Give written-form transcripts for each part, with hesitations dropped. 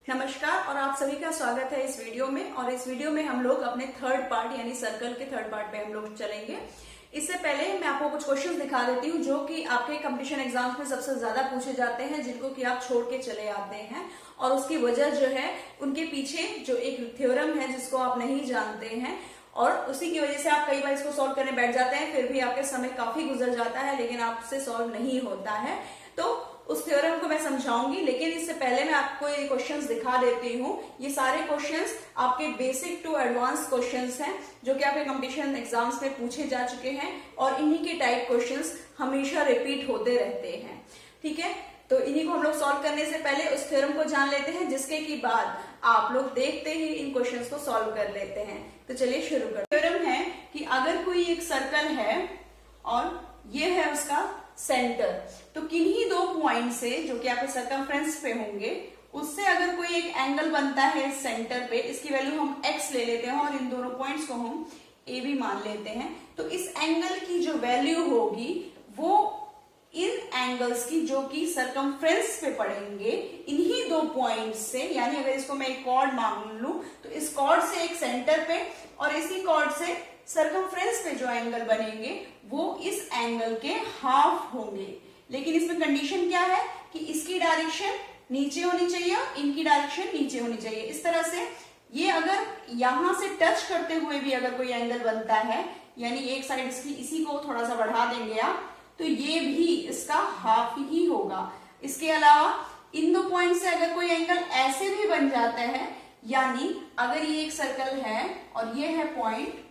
नमस्कार और आप सभी का स्वागत है इस वीडियो में। और इस वीडियो में हम लोग अपने थर्ड पार्ट यानी सर्कल के थर्ड पार्ट पे हम लोग चलेंगे। इससे पहले मैं आपको कुछ क्वेश्चंस दिखा देती हूँ जो कि आपके कंपटीशन एग्जाम्स में सबसे ज्यादा पूछे जाते हैं, जिनको कि आप छोड़ के चले आते हैं। और उसकी वजह जो है, उनके पीछे जो एक थ्योरम है जिसको आप नहीं जानते हैं, और उसी की वजह से आप कई बार इसको सॉल्व करने बैठ जाते हैं, फिर भी आपके समय काफी गुजर जाता है लेकिन आपसे सॉल्व नहीं होता है। तो उस थ्योरम को मैं समझाऊंगी, लेकिन इससे पहले मैं आपको ये क्वेश्चंस दिखा देती हूँ। ये सारे क्वेश्चंस आपके बेसिक टू एडवांस क्वेश्चंस हैं जो कि आपके कंपटीशन एग्जाम्स में पूछे जा चुके हैं, और इन्हीं के टाइप क्वेश्चंस हमेशा रिपीट होते रहते हैं। ठीक है, तो इन्हीं को हम लोग सॉल्व करने से पहले उस थ्योरम को जान लेते हैं, जिसके की बाद आप लोग देखते ही इन क्वेश्चंस को सॉल्व कर लेते हैं। तो चलिए शुरू करते हैं। थ्योरम है कि अगर कोई एक सर्कल है और ये है उसका सेंटर, तो किन्हीं दो पॉइंट से जो कि आपके सर्कमफ्रेंस पे होंगे, उससे अगर कोई एक एंगल बनता है सेंटर पे, इसकी वैल्यू हम x ले लेते हैं और इन दोनों पॉइंट्स को हम a भी मान लेते हैं। तो इस एंगल की जो वैल्यू होगी वो इन एंगल्स की जो कि सर्कमफ्रेंस पे पड़ेंगे, इन्हीं दो पॉइंट से, यानी अगर इसको मैं एक कॉर्ड मान लूं तो इस कॉर्ड से एक सेंटर पे और इसी कॉर्ड से सर्कमफ्रेंस पे जो एंगल बनेंगे वो इस एंगल के हाफ होंगे। लेकिन इसमें कंडीशन क्या है कि इसकी डायरेक्शन नीचे होनी चाहिए, इनकी डायरेक्शन नीचे होनी चाहिए। इस तरह से ये अगर यहां से टच करते हुए भी अगर कोई एंगल बनता है, यानी एक साइड इसकी इसी को थोड़ा सा बढ़ा देंगे आप, तो ये भी इसका हाफ ही होगा। इसके अलावा इन दो पॉइंट से अगर कोई एंगल ऐसे भी बन जाता है, यानी अगर ये एक सर्कल है और ये है पॉइंट,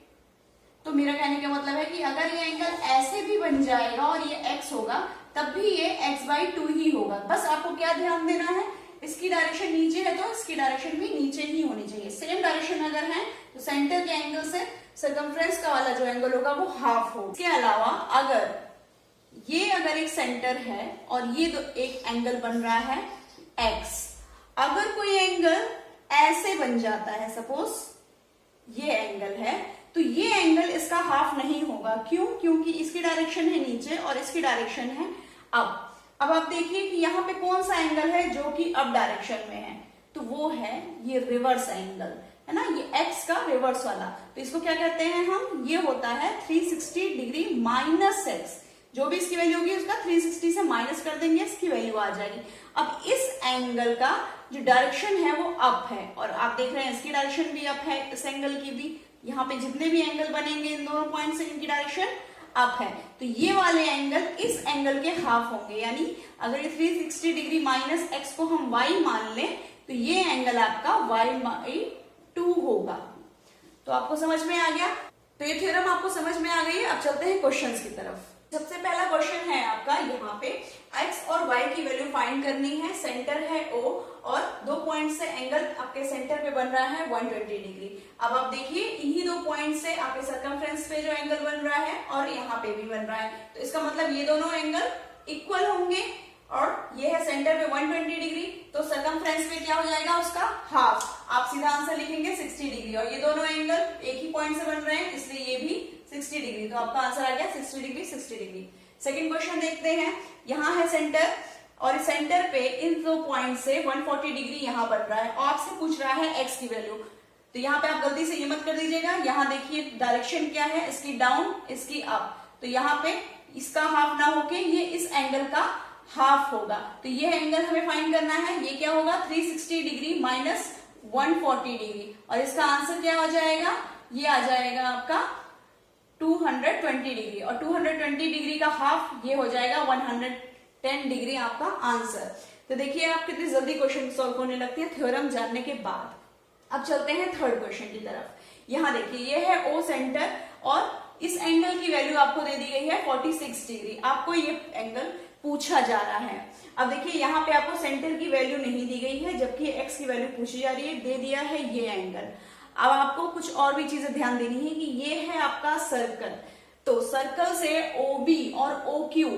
तो मेरा कहने का मतलब है कि अगर ये एंगल ऐसे भी बन जाएगा और ये x होगा, तब भी ये x/2 ही होगा। बस आपको क्या ध्यान देना है, इसकी डायरेक्शन नीचे है तो इसकी डायरेक्शन भी नीचे ही होनी चाहिए। सेम डायरेक्शन अगर है तो सेंटर के एंगल से सर्कमफ्रेंस का वाला जो एंगल होगा वो हाफ होगा। इसके अलावा अगर एक सेंटर है और ये एक एंगल बन रहा है x, अगर कोई एंगल ऐसे बन जाता है, सपोज ये एंगल है, तो ये एंगल इसका हाफ नहीं होगा। क्यों? क्योंकि इसकी डायरेक्शन है नीचे और इसकी डायरेक्शन है अप। अब आप देखिए कि यहाँ पे कौन सा एंगल है जो कि अप डायरेक्शन में है, तो वो है ये रिवर्स एंगल, है ना, ये x का रिवर्स वाला। तो इसको क्या कहते हैं हम, ये होता है 360 डिग्री माइनस x। जो भी इसकी वैल्यू होगी उसका 360 से माइनस कर देंगे, इसकी वैल्यू आ जाएगी। अब इस एंगल का जो डायरेक्शन है वो अप है, और आप देख रहे हैं इसकी डायरेक्शन भी अप है, इस एंगल की भी। यहाँ पे जितने भी एंगल बनेंगे इन दोनों पॉइंट से, इनकी डायरेक्शन अप है, तो ये वाले एंगल इस एंगल के हाफ होंगे। यानी अगर ये 360 डिग्री माइनस x को हम y मान लें तो ये एंगल आपका y/2 होगा। तो आपको समझ में आ गया, तो ये थ्योरम आपको समझ में आ गई है। अब चलते हैं क्वेश्चंस की तरफ। सबसे पहला क्वेश्चन है आपका, यहाँ पे x और y की वैल्यू फाइंड करनी है। सेंटर है O और दो पॉइंट से एंगल आपके सेंटर पे बन रहा है 120 डिग्री। अब आप देखिए इन्हीं दो पॉइंट से आपके सर्कमफ्रेंस पे जो एंगल बन रहा है और यहाँ पे भी बन रहा है, तो इसका मतलब ये दोनों एंगल इक्वल होंगे। और ये है सेंटर पे 120 डिग्री, तो सर्कमफ्रेंस पे क्या हो जाएगा उसका हाफ। आप सीधा आंसर लिखेंगे 60 डिग्री, और ये दोनों एंगल एक ही पॉइंट से बन रहे हैं इसलिए ये भी 60 डिग्री। तो आपका आंसर आ गया 60 डिग्री 60 डिग्री। सेकंड क्वेश्चन देखते हैं। यहाँ है सेंटर और सेंटर पे इन दो पॉइंट से 140 डिग्री यहाँ बन रहा है, और आपसे पूछ रहा है x की वैल्यू। तो यहाँ पे आप गलती से ये मत कर दीजिएगा, यहाँ देखिए डायरेक्शन क्या है, इसकी डाउन इसकी अप, तो यहाँ पे इसका हाफ ना होके ये इस एंगल का हाफ होगा। तो ये एंगल हमें फाइंड करना है, ये क्या होगा 360 डिग्री माइनस 140 डिग्री, और इसका आंसर क्या आ जाएगा, ये आ जाएगा आपका 220 डिग्री, और 220 डिग्री का हाफ ये हो जाएगा 110 डिग्री आपका आंसर। तो देखिए आप कितनी जल्दी क्वेश्चन सॉल्व होने लगती है थ्योरम जानने के बाद। अब चलते हैं थर्ड क्वेश्चन की तरफ। यहाँ देखिए ये है O सेंटर और इस एंगल की वैल्यू आपको दे दी गई है 46 डिग्री। आपको ये एंगल पूछा जा रहा है। अब देखिए यहाँ पे आपको सेंटर की वैल्यू नहीं दी गई है, जबकि x की वैल्यू पूछी जा रही है, दे दिया है ये एंगल। अब आपको कुछ और भी चीजें ध्यान देनी है कि ये है आपका सर्कल, तो सर्कल से OB और OQ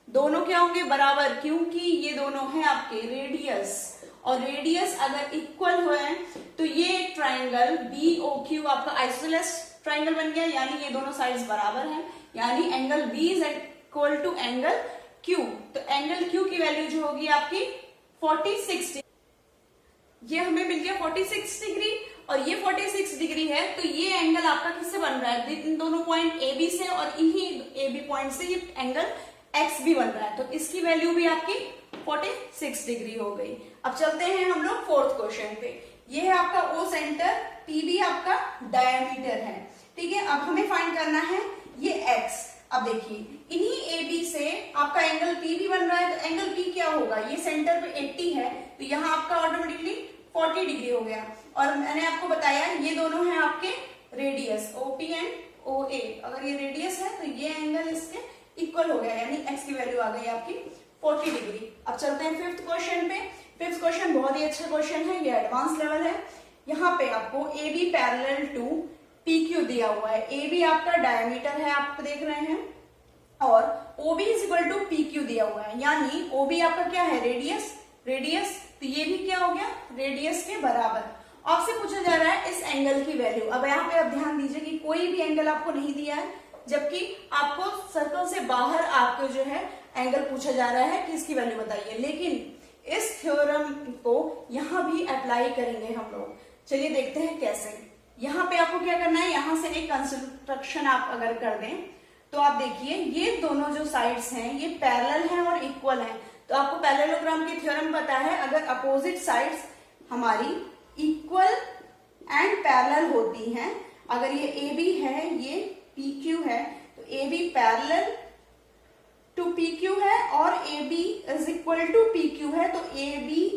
दोनों क्या होंगे बराबर, क्योंकि ये दोनों हैं आपके रेडियस, और रेडियस अगर इक्वल हुए तो ये एक ट्राइंगल BOQ आपका आइसोसेलेस ट्राइंगल बन गया, यानी ये दोनों साइड्स बराबर हैं, यानी angle B is equal to angle Q। तो एंगल Q की वैल्यू जो होगी आपकी 46 ये हमें मिल गया 46 डिग्री और ये 46 डिग्री है, तो ये एंगल आपका किससे बन रहा है, इन दोनों पॉइंट ए बी से और इन्हीं ए बी पॉइंट से ये एंगल एक्स भी बन रहा है, तो इसकी वैल्यू भी आपकी 46 डिग्री हो गई। अब चलते हैं हम लोग फोर्थ क्वेश्चन पे। ये है आपका ओ सेंटर, टी बी आपका डायमीटर है, ठीक है। अब हमें फाइंड करना है ये एक्स। अब देखिए इन्हीं ए बी से आपका एंगल पी भी बन रहा है, तो एंगल पी क्या होगा, ये सेंटर पे 80 है, तो यहाँ आपका ऑटोमेटिकली 40 डिग्री हो गया। और मैंने आपको बताया ये दोनों हैं आपके रेडियस ओपी एंड ओ ए, अगर ये रेडियस है तो ये एंगल इसके इक्वल हो गया, यानी एक्स की वैल्यू आ गई आपकी 40 डिग्री। अब चलते हैं फिफ्थ क्वेश्चन पे। फिफ्थ क्वेश्चन बहुत ही अच्छा क्वेश्चन है, ये एडवांस लेवल है। यहाँ पे आपको A B parallel to P Q दिया हुआ है, ए बी आपका डायमीटर है आप देख रहे हैं, और O B is equal to P Q दिया हुआ है, यानी ओ बी आपका क्या है, रेडियस, तो ये भी क्या हो गया, रेडियस के बराबर। आपसे पूछा जा रहा है इस एंगल की वैल्यू। अब यहाँ पे आप ध्यान दीजिए कि कोई भी एंगल आपको नहीं दिया है, जबकि आपको सर्कल से बाहर आपको जो है एंगल पूछा जा रहा है कि इसकी वैल्यू बताइए, लेकिन इस थ्योरम को यहां भी अप्लाई करेंगे हम लोग। चलिए देखते हैं कैसे। यहाँ पे आपको क्या करना है, यहां से एक कंस्ट्रक्शन आप अगर कर दें तो आप देखिए ये दोनों जो साइड्स हैं ये पैरेलल हैं और इक्वल हैं, तो आपको पैरेललोग्राम की थ्योरम पता है, अगर अपोजिट साइड्स हमारी इक्वल एंड पैरेलल होती हैं, अगर ये ए बी है ये पी क्यू है, तो A B parallel to P Q है और A B is equal to P Q है, तो ए बी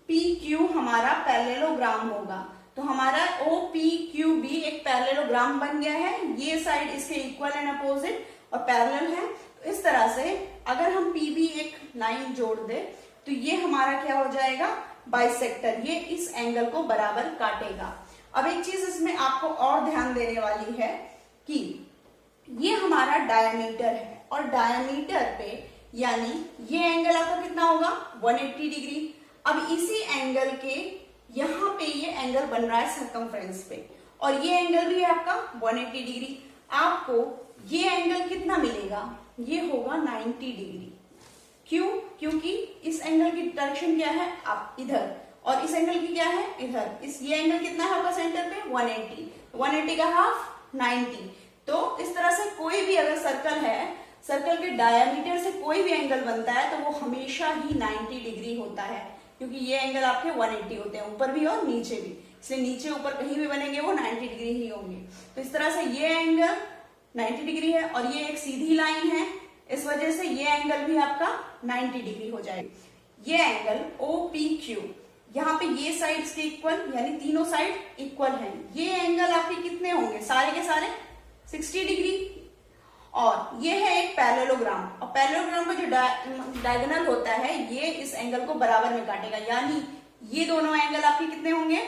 पी क्यू हमारा पैरेललोग्राम होगा। तो हमारा ओ पी क्यू बी एक पैरेललोग्राम बन गया है, ये साइड इसके इक्वल एंड अपोजिट और पैरेलल है। तो इस तरह से अगर हम पी बी एक लाइन जोड़ दे तो ये हमारा क्या हो जाएगा, बाइसेक्टर, ये इस एंगल को बराबर काटेगा। अब एक चीज इसमें आपको और ध्यान देने वाली है कि ये हमारा डायमीटर है, और डायमीटर पे यानी ये एंगल आपका कितना होगा, 180 डिग्री। अब इसी एंगल के यहाँ पे ये एंगल बन रहा है सर्कमफ्रेंस पे, और ये एंगल भी है आपका 180 डिग्री। आपको ये एंगल कितना मिलेगा, ये होगा 90 डिग्री। क्यों, क्योंकि इस एंगल की डायरेक्शन क्या है, आप इधर, और इस एंगल की क्या है, इधर। ये एंगल कितना है आपका सेंटर पे, 180 का हाफ 90। तो इस तरह से कोई भी अगर सर्कल है, सर्कल के डायमीटर से कोई भी एंगल बनता है तो वो हमेशा ही 90 डिग्री होता है, क्योंकि ये एंगल आपके 180 होते हैं, ऊपर भी और नीचे भी, इसलिए नीचे ऊपर कहीं भी बनेंगे वो 90 डिग्री ही होंगे। तो इस तरह से ये एंगल 90 डिग्री है और ये एक सीधी लाइन है, इस वजह से ये एंगल भी आपका 90 डिग्री हो जाएगा। ये एंगल ओ पी क्यू, यहाँ पे ये साइड्स के इक्वल, यानी तीनों साइड इक्वल हैं, ये एंगल आपके कितने होंगे, सारे के सारे 60 डिग्री। और ये है एक पैरेललोग्राम, और पैरेललोग्राम का जो डायगोनल होता है ये इस एंगल को बराबर में काटेगा, यानी ये दोनों एंगल आपके कितने होंगे,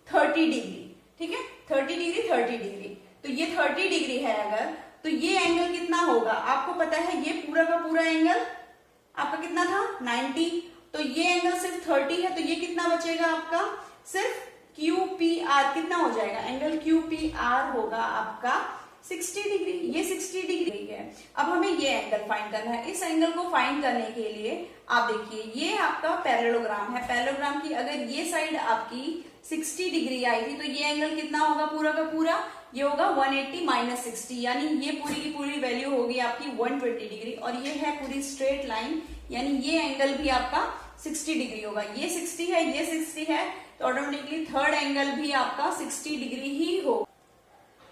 30 डिग्री, ठीक है, 30 डिग्री। तो ये 30 डिग्री है अगर, तो ये एंगल कितना होगा, आपको पता है ये पूरा का पूरा एंगल आपका कितना था, 90, तो ये एंगल सिर्फ 30 है, तो ये कितना बचेगा आपका, सिर्फ क्यू पी आर कितना हो जाएगा, एंगल क्यू पी आर होगा आपका 60 डिग्री, ये 60 डिग्री है। अब हमें ये एंगल फाइंड करना है। इस एंगल को फाइंड करने के लिए आप देखिए ये आपका पैरेललोग्राम है, पैरेललोग्राम की अगर ये साइड आपकी 60 डिग्री आई थी तो ये एंगल कितना होगा, पूरा का पूरा ये होगा 180 माइनस 60, यानी ये पूरी की पूरी वैल्यू होगी आपकी 120 डिग्री, और ये है पूरी स्ट्रेट लाइन, यानी ये एंगल भी आपका 60 डिग्री होगा। ये 60 है, ये 60 है, तो ऑटोमेटिकली थर्ड एंगल भी आपका 60 डिग्री ही होगा।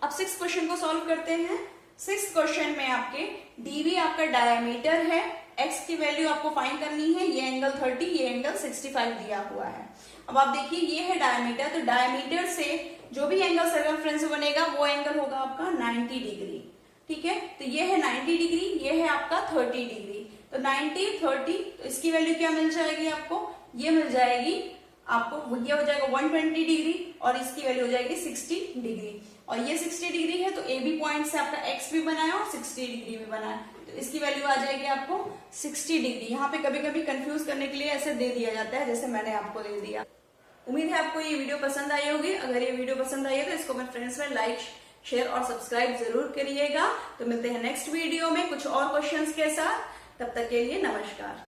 अब 6th क्वेश्चन को सॉल्व करते हैं। 6th क्वेश्चन में आपके डीवी आपका डायमीटर है, एक्स की वैल्यू आपको फाइंड करनी है, ये एंगल 30, ये एंगल 65 दिया हुआ है। अब आप देखिए ये है डायमीटर, तो डायमीटर से जो भी एंगल सर्कमफ्रेंस बनेगा वो एंगल होगा आपका 90 डिग्री, ठीक है। तो ये है 90 डिग्री, ये है आपका 30 डिग्री, तो 90 30, तो इसकी वैल्यू क्या मिल जाएगी आपको, ये मिल जाएगी आपको, ये हो जाएगा 120 डिग्री, और इसकी वैल्यू हो जाएगी 60 डिग्री, और ये 60 डिग्री है, तो ए बी पॉइंट से आपका एक्स भी बना है और 60 डिग्री भी बना है, तो इसकी वैल्यू आ जाएगी आपको 60 डिग्री। यहाँ पे कभी कभी कंफ्यूज करने के लिए ऐसे दे दिया जाता है, जैसे मैंने आपको दे दिया। उम्मीद है आपको ये वीडियो पसंद आई होगी। अगर ये वीडियो पसंद आई है तो इसको अपने फ्रेंड्स में लाइक, शेयर और सब्सक्राइब जरूर करिएगा। तो मिलते हैं नेक्स्ट वीडियो में कुछ और क्वेश्चंस के साथ, तब तक के लिए नमस्कार।